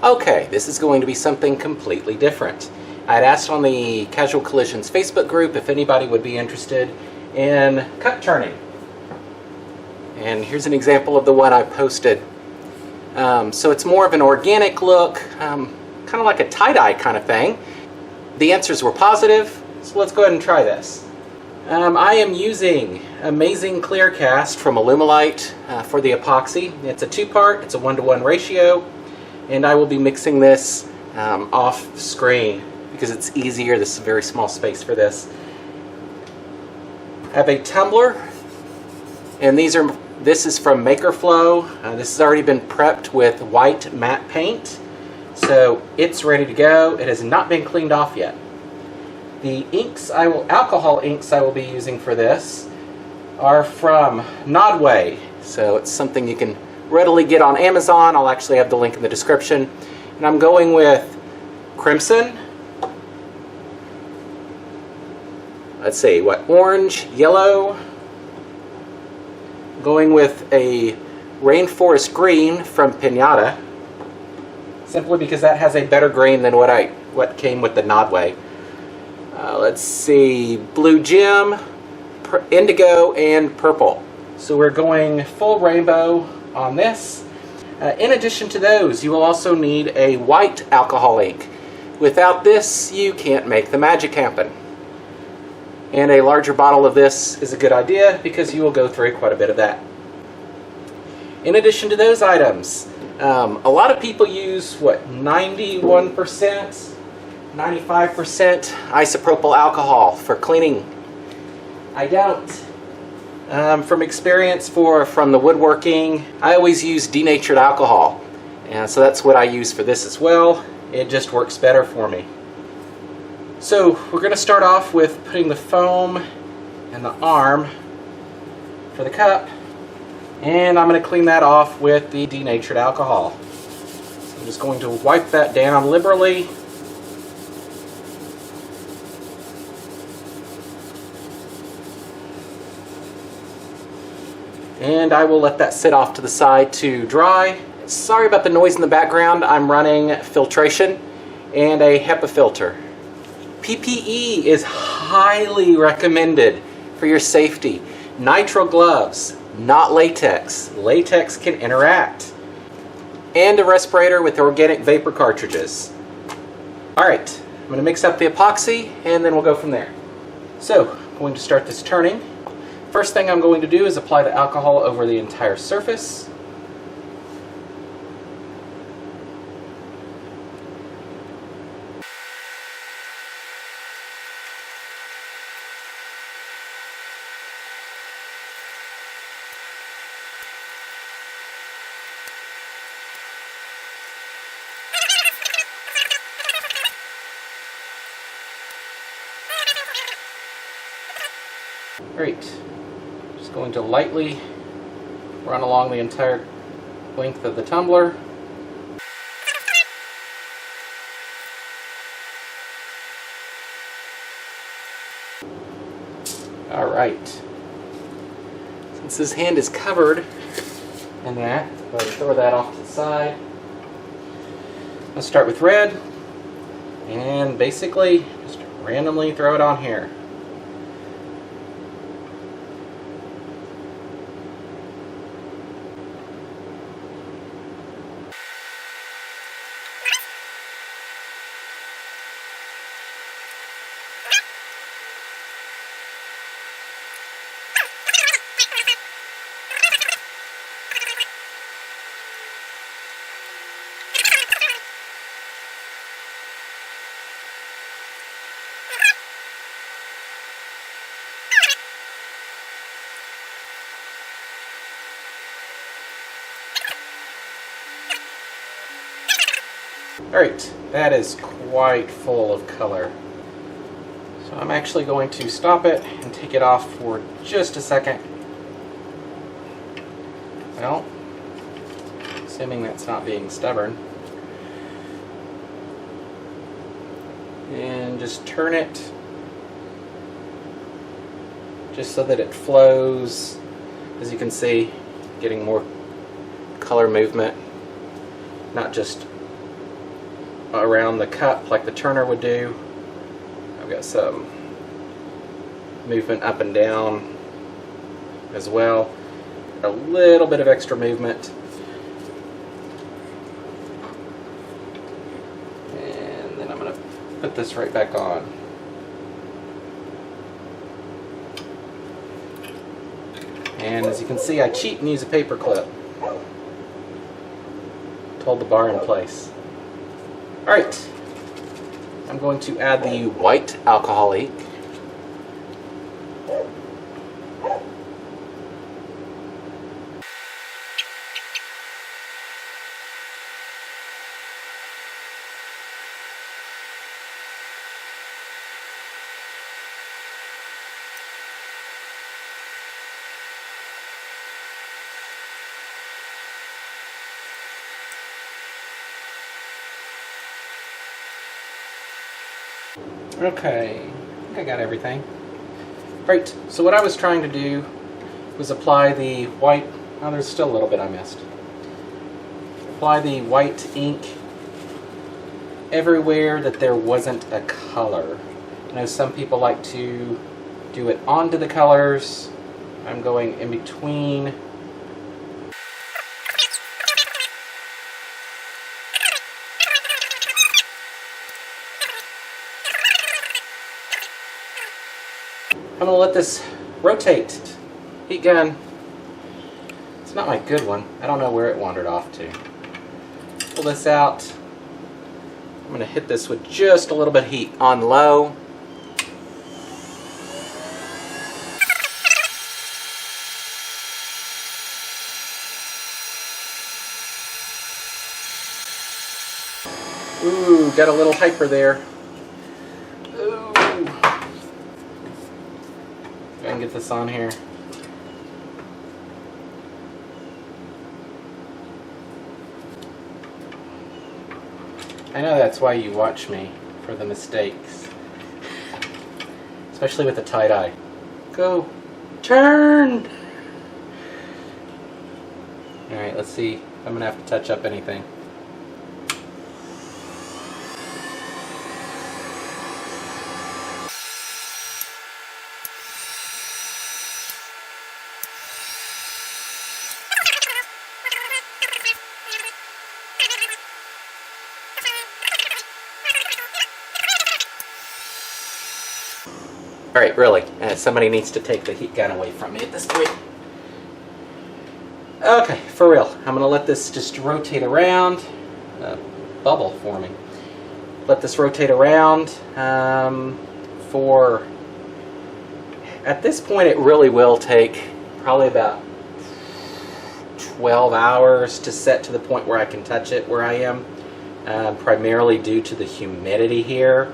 Okay, this is going to be something completely different. I had asked on the Casual Collisions Facebook group if anybody would be interested in cut turning. And here's an example of the one I posted. So it's more of an organic look, kind of like a tie-dye kind of thing. The answers were positive, so let's go ahead and try this. I am using Amazing Clear Cast from Alumilite for the epoxy. It's a two-part, it's a 1-to-1 ratio, and I will be mixing this off screen because it's easier. This is a very small space for this. I have a tumbler, and this is from MakerFlow. This has already been prepped with white matte paint, so it's ready to go. It has not been cleaned off yet. The inks alcohol inks I will be using for this are from Nodway, so it's something you can readily get on Amazon. I'll actually have the link in the description. And I'm going with crimson. Let's see, orange, yellow. Going with a rainforest green from Pinata, simply because that has a better green than what came with the Nodway. Let's see, blue gem, indigo, and purple. So we're going full rainbow on this. In addition to those, you will also need a white alcohol ink. Without this, you can't make the magic happen. And a larger bottle of this is a good idea because you will go through quite a bit of that. In addition to those items, a lot of people use 91%, 95% isopropyl alcohol for cleaning. I don't. From experience from the woodworking, I always use denatured alcohol, and so that's what I use for this as well. It just works better for me. So we're going to start off with putting the foam in the arm for the cup, and I'm going to clean that off with the denatured alcohol. So I'm just going to wipe that down liberally. And I will let that sit off to the side to dry. Sorry about the noise in the background. I'm running filtration and a HEPA filter. PPE is highly recommended for your safety. Nitrile gloves, not latex. Latex can interact. And a respirator with organic vapor cartridges. Alright, I'm going to mix up the epoxy and then we'll go from there. So, I'm going to start this turning. First thing I'm going to do is apply the alcohol over the entire surface. Great. Just going to lightly run along the entire length of the tumbler. Alright. Since this hand is covered in that, go ahead and throw that off to the side. Let's start with red, and basically just randomly throw it on here. Alright, that is quite full of color. So I'm actually going to stop it and take it off for just a second. Well, assuming that's not being stubborn. And just turn it just so that it flows. As you can see, getting more color movement, not just around the cup like the turner would do. I've got some movement up and down as well. A little bit of extra movement. And then I'm going to put this right back on. And as you can see, I cheat and use a paper clip to hold the bar in place. Alright, I'm going to add the white alcohol ink. Okay, I think I got everything. Right, so what I was trying to do was apply the white, oh there's still a little bit I missed. Apply the white ink everywhere that there wasn't a color. I know some people like to do it onto the colors. I'm going in between. I'm going to let this rotate. Heat gun. It's not my good one. I don't know where it wandered off to. Pull this out. I'm going to hit this with just a little bit of heat on low. Ooh, got a little hyper there. I can get this on here. I know that's why you watch me, for the mistakes. Especially with the tie-dye. Go! Turn! Alright, let's see. I'm gonna have to touch up anything. Alright, really, somebody needs to take the heat gun away from me at this point. Okay, for real, I'm going to let this just rotate around. Bubble forming. Let this rotate around for... At this point it really will take probably about 12 hours to set to the point where I can touch it where I am. Primarily due to the humidity here.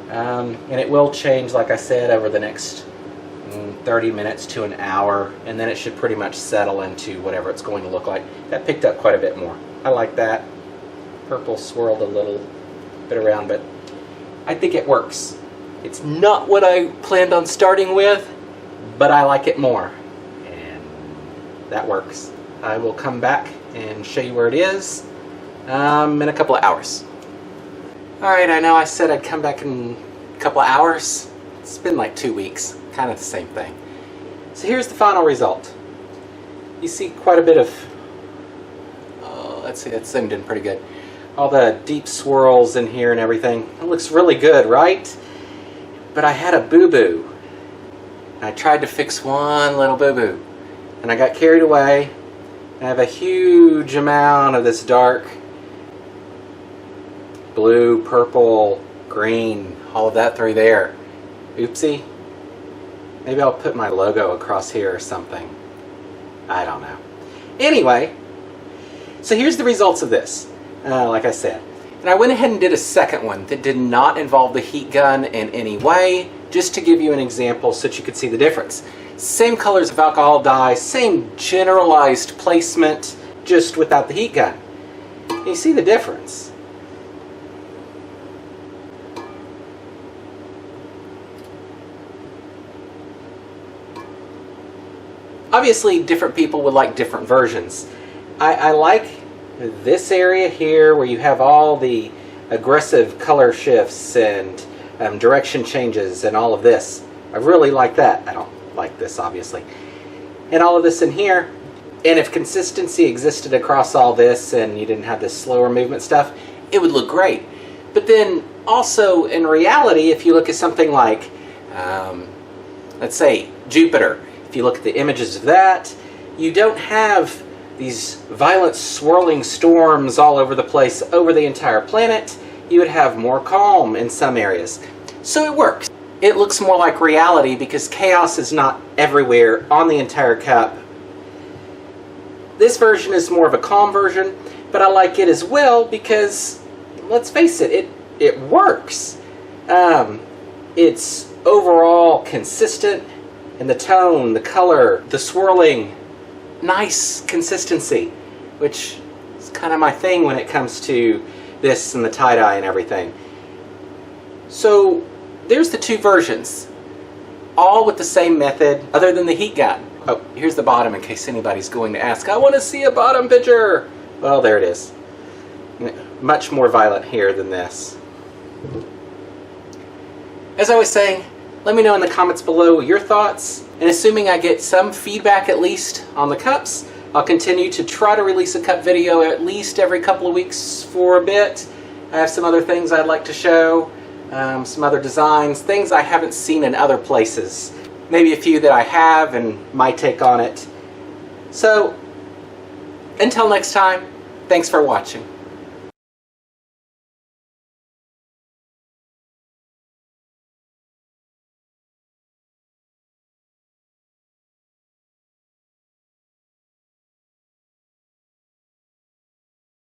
And it will change, like I said, over the next 30 minutes to an hour, and then it should pretty much settle into whatever it's going to look like. That picked up quite a bit more. I like that. Purple swirled a little bit around, but I think it works. It's not what I planned on starting with, but I like it more. And that works. I will come back and show you where it is in a couple of hours. Alright, I know I said I'd come back in a couple of hours. It's been like 2 weeks. Kind of the same thing. So here's the final result. You see quite a bit of... Oh, let's see, that zoomed in pretty good. All the deep swirls in here and everything. It looks really good, right? But I had a boo-boo. I tried to fix one little boo-boo. And I got carried away. I have a huge amount of this dark blue, purple, green, all of that through there. Oopsie. Maybe I'll put my logo across here or something. I don't know. Anyway, so here's the results of this, like I said. And I went ahead and did a second one that did not involve the heat gun in any way, just to give you an example so that you could see the difference. Same colors of alcohol dye, same generalized placement, just without the heat gun. You see the difference. Obviously, different people would like different versions. I like this area here where you have all the aggressive color shifts and direction changes and all of this. I really like that. I don't like this, obviously. And all of this in here. And if consistency existed across all this and you didn't have this slower movement stuff, it would look great. But then also in reality, if you look at something like, let's say Jupiter, if you look at the images of that, you don't have these violent swirling storms all over the place over the entire planet. You would have more calm in some areas. So it works. It looks more like reality because chaos is not everywhere on the entire cup. This version is more of a calm version, but I like it as well because, let's face it, it works. It's overall consistent in the tone, the color, the swirling, nice consistency, which is kind of my thing when it comes to this and the tie-dye and everything. So there's the two versions, all with the same method other than the heat gun. Oh, here's the bottom in case anybody's going to ask, I want to see a bottom picture. Well, there it is. Much more violent here than this. As I was saying, let me know in the comments below your thoughts, and assuming I get some feedback at least on the cups, I'll continue to try to release a cup video at least every couple of weeks for a bit. I have some other things I'd like to show, some other designs, things I haven't seen in other places. Maybe a few that I have and my take on it. So, until next time, thanks for watching.